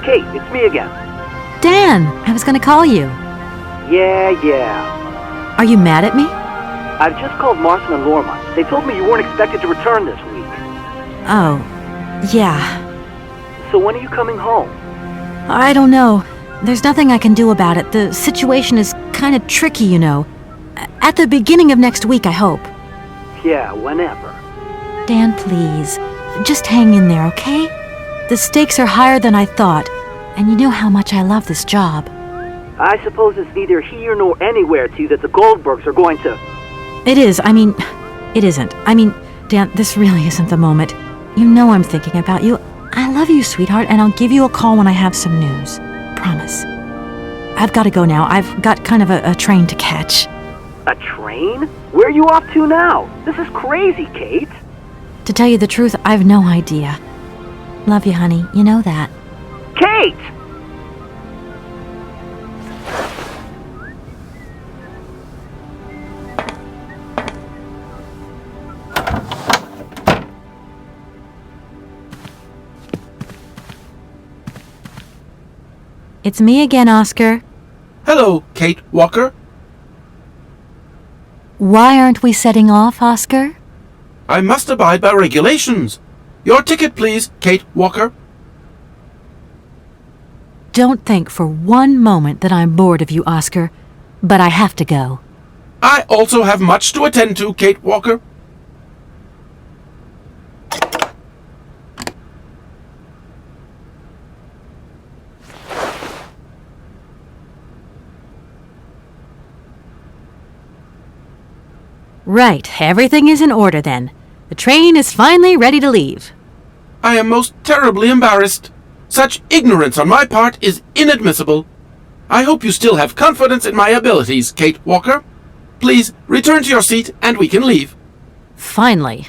Kate, it's me again. Dan, I was gonna call you. Yeah. Are you mad at me? I've just called Marson and Lorma. They told me you weren't expected to return this week. Oh, yeah. So when are you coming home? I don't know. There's nothing I can do about it. The situation is kind of tricky, you know. At the beginning of next week, I hope. Yeah, whenever. Dan, please. Just hang in there, okay? The stakes are higher than I thought, and you know how much I love this job. I suppose it's neither here nor anywhere to you that the Goldbergs are going to... It is. It isn't. Dan, this really isn't the moment. You know I'm thinking about you. I love you, sweetheart, and I'll give you a call when I have some news. Promise. I've got to go now. I've got kind of a train to catch. A train? Where are you off to now? This is crazy, Kate. To tell you the truth, I've no idea. Love you, honey. You know that. Kate! It's me again, Oscar. Hello, Kate Walker. Why aren't we setting off, Oscar? I must abide by regulations. Your ticket, please, Kate Walker. Don't think for one moment that I'm bored of you, Oscar, but I have to go. I also have much to attend to, Kate Walker. Right, everything is in order then. The train is finally ready to leave. I am most terribly embarrassed. Such ignorance on my part is inadmissible. I hope you still have confidence in my abilities, Kate Walker. Please return to your seat and we can leave. Finally.